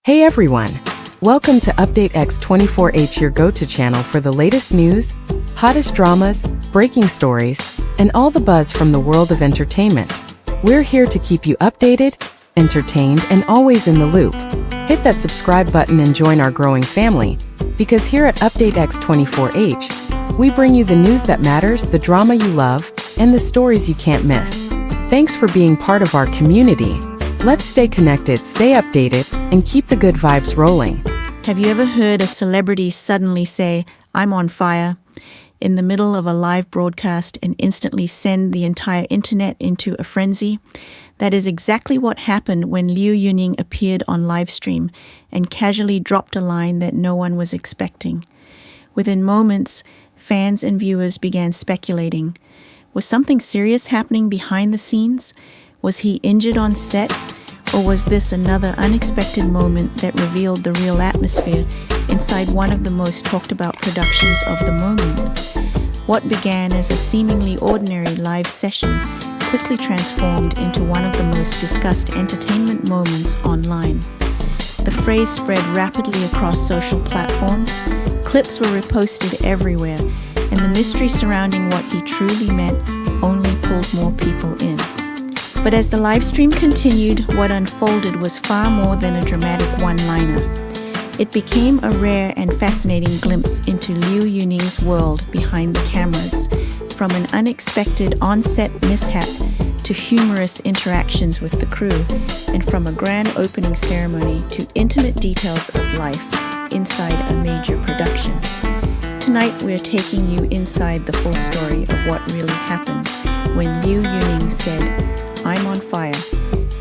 Hey everyone! Welcome to Update X24H, your go-to channel for the latest news, hottest dramas, breaking stories, and all the buzz from the world of entertainment. We're here to keep you updated, entertained, and always in the loop. Hit that subscribe button and join our growing family, because here at Update X24H, we bring you the news that matters, the drama you love, and the stories you can't miss. Thanks for being part of our community. Let's stay connected, stay updated, and keep the good vibes rolling. Have you ever heard a celebrity suddenly say, "I'm on fire," in the middle of a live broadcast and instantly send the entire internet into a frenzy? That is exactly what happened when Liu Yuning appeared on livestream and casually dropped a line that no one was expecting. Within moments, fans and viewers began speculating. Was something serious happening behind the scenes? Was he injured on set? Or was this another unexpected moment that revealed the real atmosphere inside one of the most talked about productions of the moment? What began as a seemingly ordinary live session quickly transformed into one of the most discussed entertainment moments online. The phrase spread rapidly across social platforms, clips were reposted everywhere, and the mystery surrounding what he truly meant only pulled more people in. But as the livestream continued, what unfolded was far more than a dramatic one-liner. It became a rare and fascinating glimpse into Liu Yuning's world behind the cameras, from an unexpected on-set mishap to humorous interactions with the crew, and from a grand opening ceremony to intimate details of life inside a major production. Tonight we're taking you inside the full story of what really happened when Liu Yuning said, "I'm on fire,"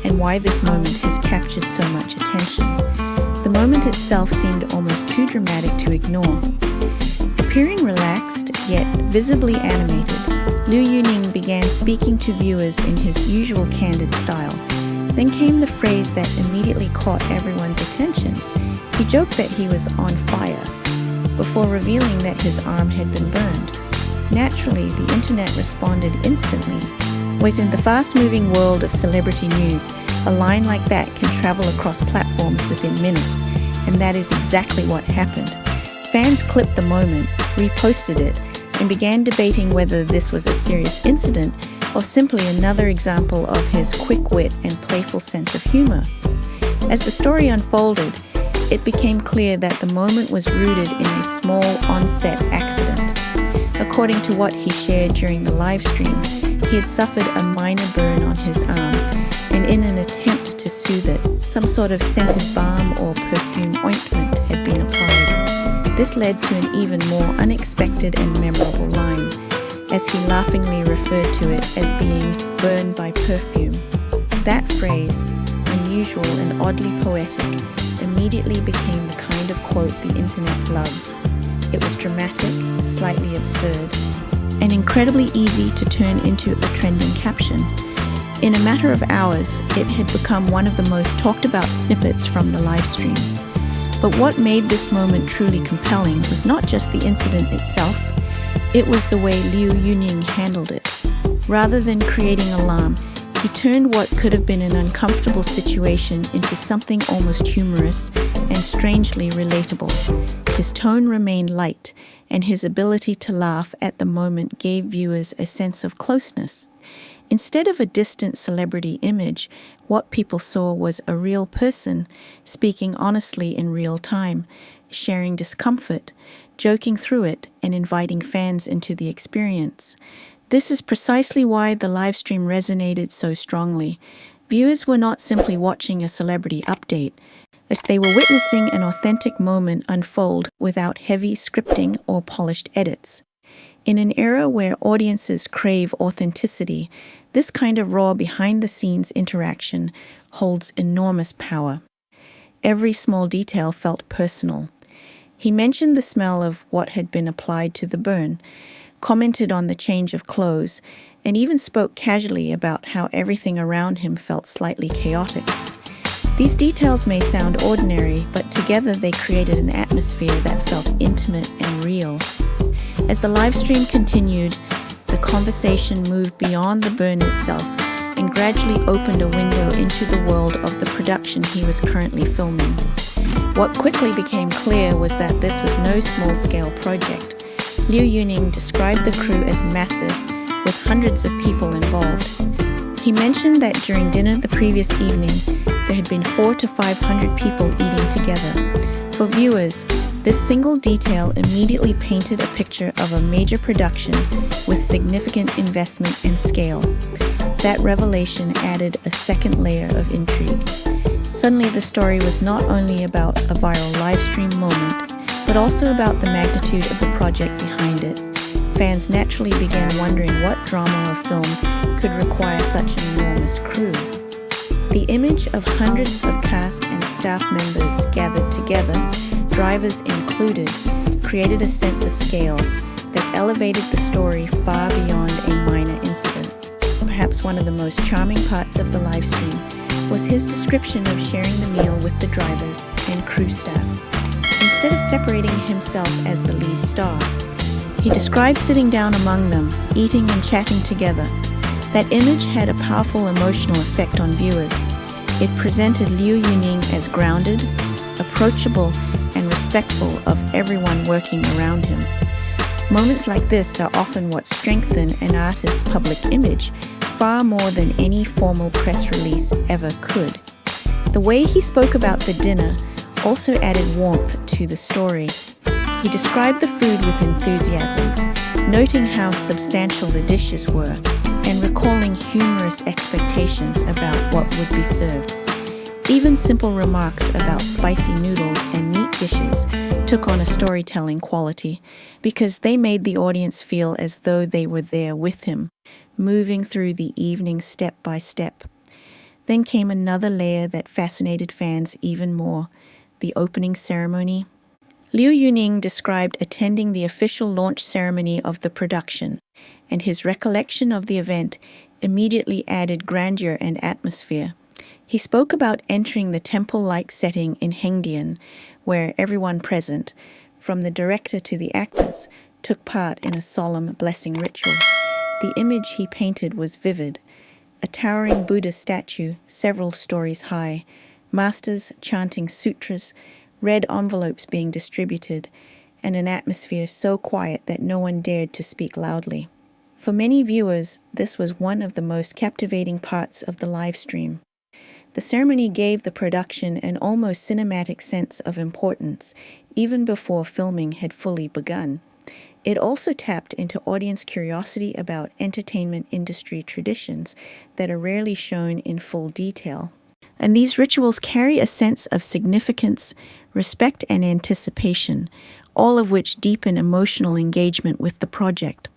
and why this moment has captured so much attention. The moment itself seemed almost too dramatic to ignore. Appearing relaxed, yet visibly animated, Liu Yuning began speaking to viewers in his usual candid style. Then came the phrase that immediately caught everyone's attention. He joked that he was on fire, before revealing that his arm had been burned. Naturally, the internet responded instantly. Whereas in the fast-moving world of celebrity news, a line like that can travel across platforms within minutes, and that is exactly what happened. Fans clipped the moment, reposted it, and began debating whether this was a serious incident or simply another example of his quick wit and playful sense of humor. As the story unfolded, it became clear that the moment was rooted in a small on-set accident. According to what he shared during the live stream, he had suffered a minor burn on his arm, and in an attempt to soothe it, some sort of scented balm or perfume ointment had been applied. This led to an even more unexpected and memorable line, as he laughingly referred to it as being burned by perfume. That phrase, unusual and oddly poetic, immediately became the kind of quote the internet loves. It was dramatic, slightly absurd, and incredibly easy to turn into a trending caption. In a matter of hours, it had become one of the most talked about snippets from the live stream. But what made this moment truly compelling was not just the incident itself, it was the way Liu Yuning handled it. Rather than creating alarm, he turned what could have been an uncomfortable situation into something almost humorous and strangely relatable. His tone remained light, and his ability to laugh at the moment gave viewers a sense of closeness. Instead of a distant celebrity image, what people saw was a real person speaking honestly in real time, sharing discomfort, joking through it, and inviting fans into the experience. This is precisely why the livestream resonated so strongly. Viewers were not simply watching a celebrity update, as they were witnessing an authentic moment unfold without heavy scripting or polished edits. In an era where audiences crave authenticity, this kind of raw behind-the-scenes interaction holds enormous power. Every small detail felt personal. He mentioned the smell of what had been applied to the burn, commented on the change of clothes, and even spoke casually about how everything around him felt slightly chaotic. These details may sound ordinary, but together they created an atmosphere that felt intimate and real. As the live stream continued, the conversation moved beyond the burn itself and gradually opened a window into the world of the production he was currently filming. What quickly became clear was that this was no small-scale project. Liu Yuning described the crew as massive, with hundreds of people involved. He mentioned that during dinner the previous evening, there had been 400 to 500 people eating together. For viewers, this single detail immediately painted a picture of a major production with significant investment and scale. That revelation added a second layer of intrigue. Suddenly, the story was not only about a viral live stream moment, but also about the magnitude of the project behind it. Fans naturally began wondering what drama or film could require such an enormous crew. The image of hundreds of cast and staff members gathered together, drivers included, created a sense of scale that elevated the story far beyond a minor incident. Perhaps one of the most charming parts of the live stream was his description of sharing the meal with the drivers and crew staff. Instead of separating himself as the lead star, he described sitting down among them, eating and chatting together. That image had a powerful emotional effect on viewers. It presented Liu Yuning as grounded, approachable, and respectful of everyone working around him. Moments like this are often what strengthen an artist's public image far more than any formal press release ever could. The way he spoke about the dinner also added warmth to the story. He described the food with enthusiasm, noting how substantial the dishes were and recalling humorous expectations about what would be served. Even simple remarks about spicy noodles and meat dishes took on a storytelling quality because they made the audience feel as though they were there with him, moving through the evening step by step. Then came another layer that fascinated fans even more, the opening ceremony. Liu Yuning described attending the official launch ceremony of the production, and his recollection of the event immediately added grandeur and atmosphere. He spoke about entering the temple-like setting in Hengdian, where everyone present, from the director to the actors, took part in a solemn blessing ritual. The image he painted was vivid. A towering Buddha statue several stories high, masters chanting sutras, red envelopes being distributed, and an atmosphere so quiet that no one dared to speak loudly. For many viewers, this was one of the most captivating parts of the live stream. The ceremony gave the production an almost cinematic sense of importance, even before filming had fully begun. It also tapped into audience curiosity about entertainment industry traditions that are rarely shown in full detail. And these rituals carry a sense of significance, respect, and anticipation, all of which deepen emotional engagement with the project.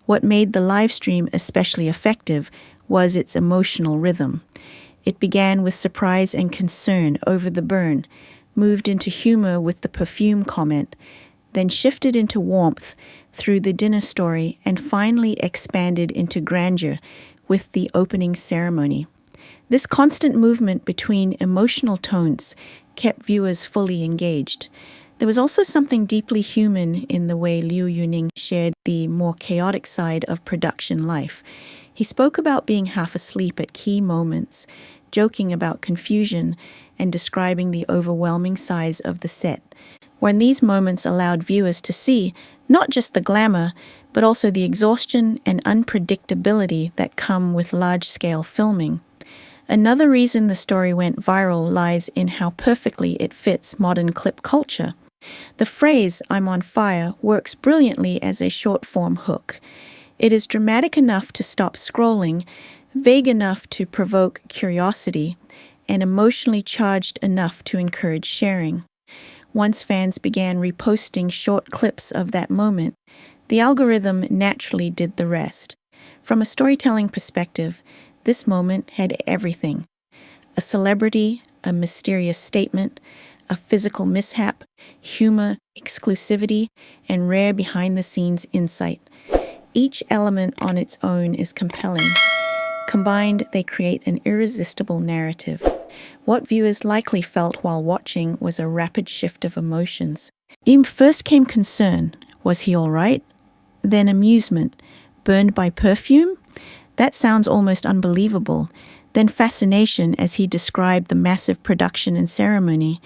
What made the live stream especially effective was its emotional rhythm. It began with surprise and concern over the burn, moved into humor with the perfume comment, then shifted into warmth through the dinner story, and finally expanded into grandeur with the opening ceremony. This constant movement between emotional tones kept viewers fully engaged. There was also something deeply human in the way Liu Yuning shared the more chaotic side of production life. He spoke about being half asleep at key moments, joking about confusion, and describing the overwhelming size of the set. When these moments allowed viewers to see not just the glamour, but also the exhaustion and unpredictability that come with large-scale filming. Another reason the story went viral lies in how perfectly it fits modern clip culture. The phrase, "I'm on fire," works brilliantly as a short-form hook. It is dramatic enough to stop scrolling, vague enough to provoke curiosity, and emotionally charged enough to encourage sharing. Once fans began reposting short clips of that moment, the algorithm naturally did the rest. From a storytelling perspective, this moment had everything: a celebrity, a mysterious statement, a physical mishap, humor, exclusivity, and rare behind-the-scenes insight. Each element on its own is compelling. Combined, they create an irresistible narrative. What viewers likely felt while watching was a rapid shift of emotions. First came concern. Was he all right? Then amusement. Burned by perfume? That sounds almost unbelievable. Then fascination as he described the massive production and ceremony.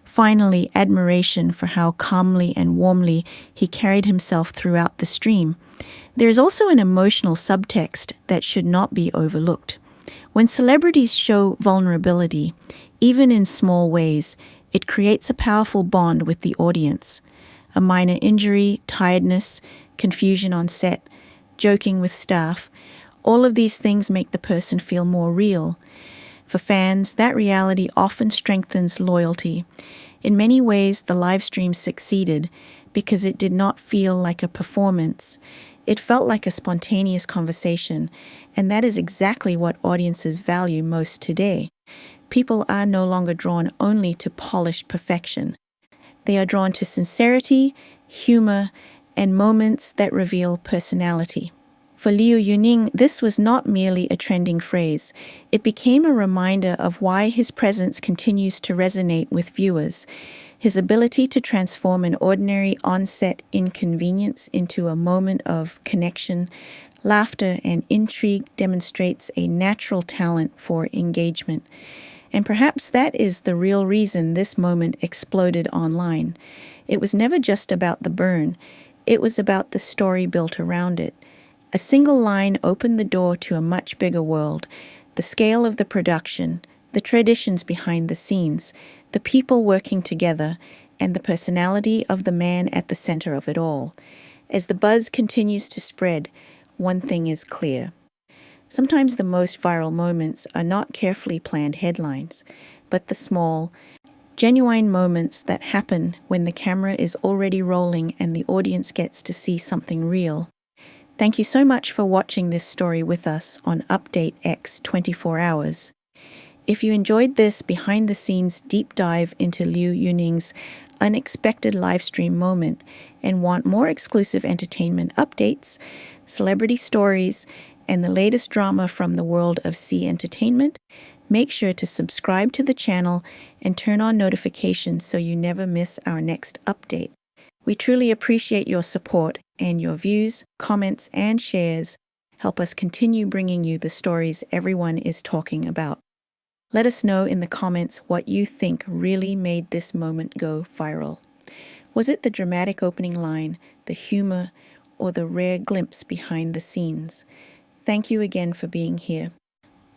Finally, admiration for how calmly and warmly he carried himself throughout the stream. There is also an emotional subtext that should not be overlooked. When celebrities show vulnerability, even in small ways, it creates a powerful bond with the audience. A minor injury, tiredness, confusion on set, joking with staff, all of these things make the person feel more real. For fans, that reality often strengthens loyalty. In many ways, the live stream succeeded because it did not feel like a performance. It felt like a spontaneous conversation, and that is exactly what audiences value most today. People are no longer drawn only to polished perfection. They are drawn to sincerity, humor, and moments that reveal personality. For Liu Yuning, this was not merely a trending phrase. It became a reminder of why his presence continues to resonate with viewers. His ability to transform an ordinary on-set inconvenience into a moment of connection, laughter, and intrigue demonstrates a natural talent for engagement. And perhaps that is the real reason this moment exploded online. It was never just about the burn. It was about the story built around it. A single line opened the door to a much bigger world. The scale of the production, the traditions behind the scenes, the people working together, and the personality of the man at the center of it all. As the buzz continues to spread, one thing is clear. Sometimes the most viral moments are not carefully planned headlines, but the small, genuine moments that happen when the camera is already rolling and the audience gets to see something real. Thank you so much for watching this story with us on Update X 24 Hours. If you enjoyed this behind-the-scenes deep dive into Liu Yuning's unexpected livestream moment and want more exclusive entertainment updates, celebrity stories, and the latest drama from the world of Sea Entertainment, make sure to subscribe to the channel and turn on notifications so you never miss our next update. We truly appreciate your support, and your views, comments, and shares help us continue bringing you the stories everyone is talking about. Let us know in the comments what you think really made this moment go viral. Was it the dramatic opening line, the humor, or the rare glimpse behind the scenes? Thank you again for being here.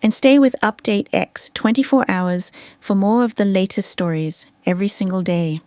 And stay with Update X 24 Hours for more of the latest stories every single day.